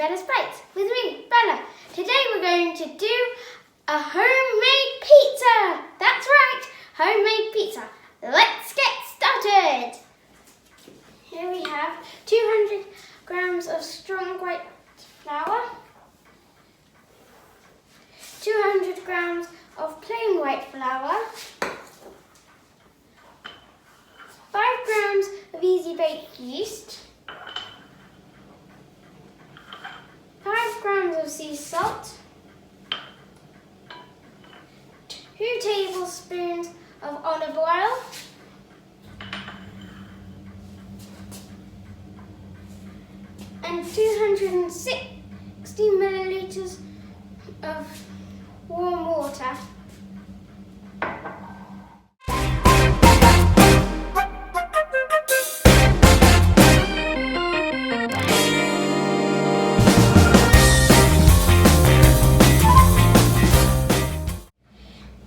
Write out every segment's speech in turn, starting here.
Bella's Bites with me, Bella. Today we're going to do a homemade pizza. That's right, homemade pizza. Let's get started. Here we have 200 grams of strong white flour, 200 grams of plain white flour, 5 grams of easy bake yeast, 5 grams of sea salt, 2 tablespoons of olive oil, and 260 millilitres of warm water.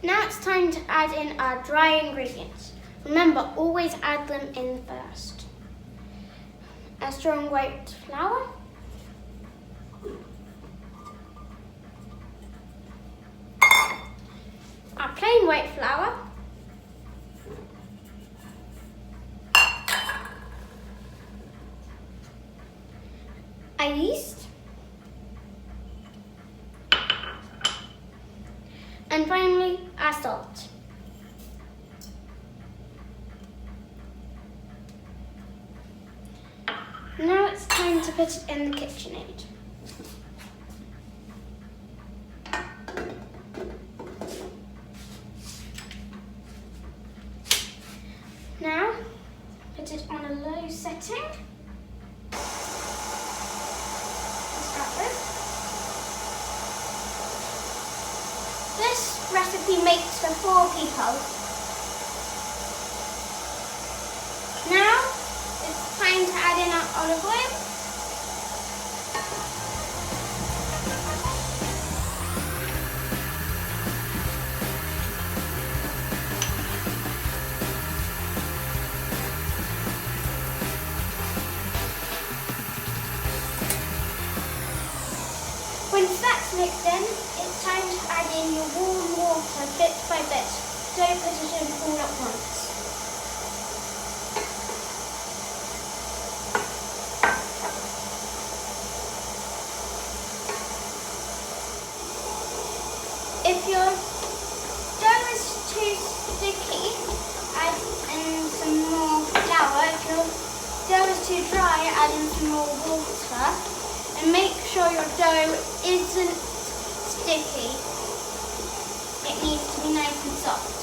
Now it's time to add in our dry ingredients. Remember, always add them in first. A strong white flour, our plain white flour, our yeast, and finally our salt. Now it's time to put it in the KitchenAid. Now put it on a low setting to start with. This recipe makes for 4 people. Now it's time to add in our olive oil. Once that's mixed in, it's time to add in your warm water bit by bit. Don't put it in all at once. If your dough is too sticky, add in some more flour. If your dough is too dry, add in some more water. And make sure your dough isn't sticky. It needs to be nice and soft.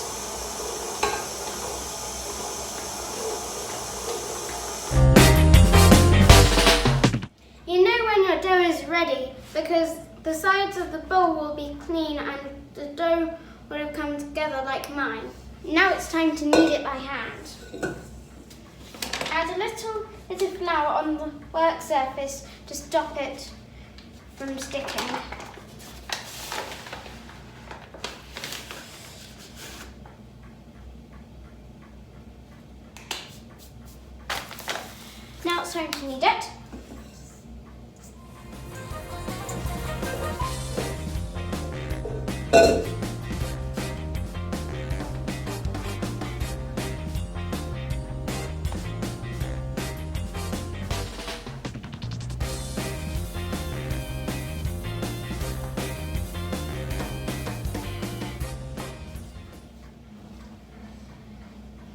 You know when your dough is ready because the sides of the bowl will be clean and the dough will have come together like mine. Now it's time to knead it by hand. Add a little bit of flour on the work surface to stop it from sticking. Now it's time to knead it.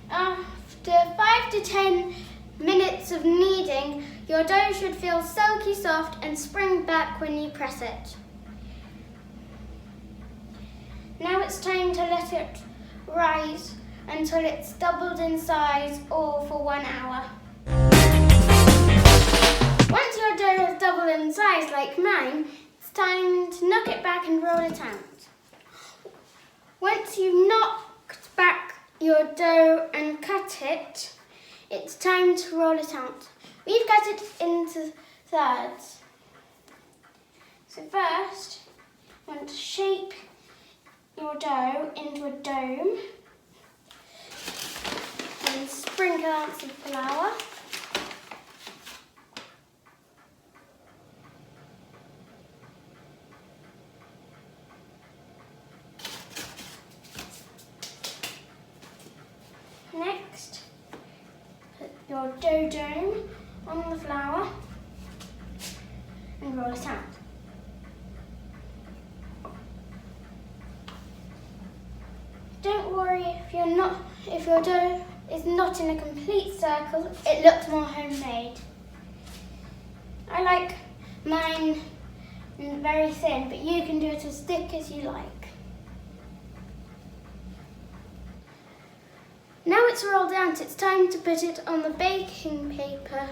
After 5 to 10 minutes of kneading, your dough should feel silky soft and spring back when you press it. Now it's time to let it rise until it's doubled in size, all for 1 hour. Once your dough has doubled in size like mine, it's time to knock it back and roll it out. Once you've knocked back your dough and cut it, it's time to roll it out. We've cut it into thirds. So first, you want to shape your dough into a dome and sprinkle out some flour. your dough dome on the flour and roll it out. Don't worry if your dough is not in a complete circle, it looks more homemade. I like mine very thin, but you can do it as thick as you like. Now it's rolled out, it's time to put it on the baking paper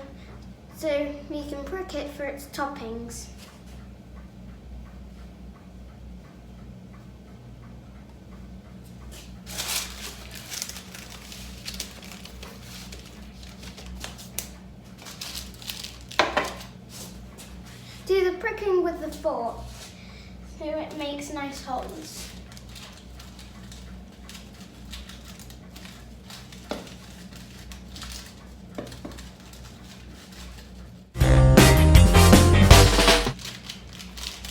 so we can prick it for its toppings. Do the pricking with the fork so it makes nice holes.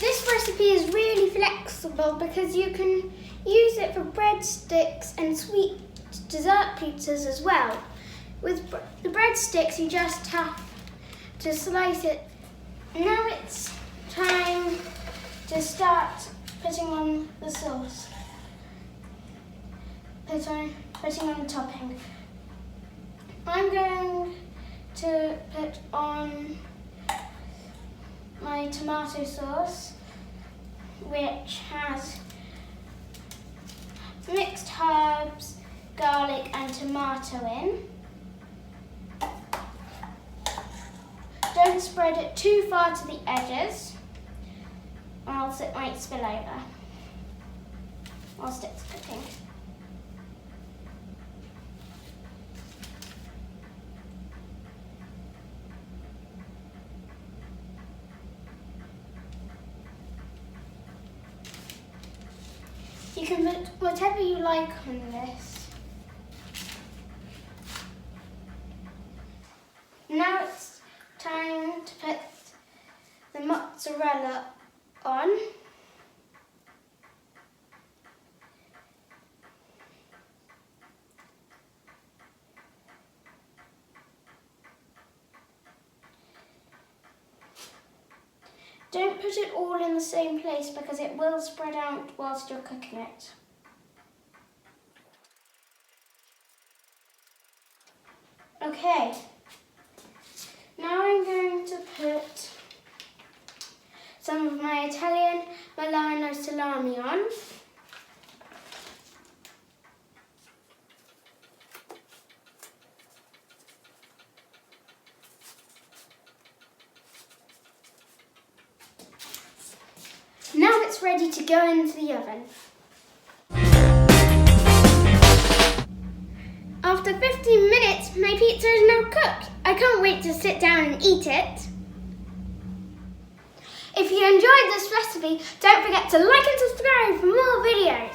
This recipe is really flexible because you can use it for breadsticks and sweet dessert pizzas as well. With the breadsticks you just have to slice it. Now it's time to start putting on the sauce. Putting on the topping. I'm going to put on my tomato sauce, which has mixed herbs, garlic and tomato in. Don't spread it too far to the edges, or else it might spill over whilst it's cooking. You can put whatever you like on this. Now it's time to put the mozzarella on. Don't put it all in the same place because it will spread out whilst you're cooking it. Okay, now I'm going to put some of my Italian Milano salami on. Now it's ready to go into the oven. After 15 minutes, my pizza is now cooked. I can't wait to sit down and eat it. If you enjoyed this recipe, don't forget to like and subscribe for more videos.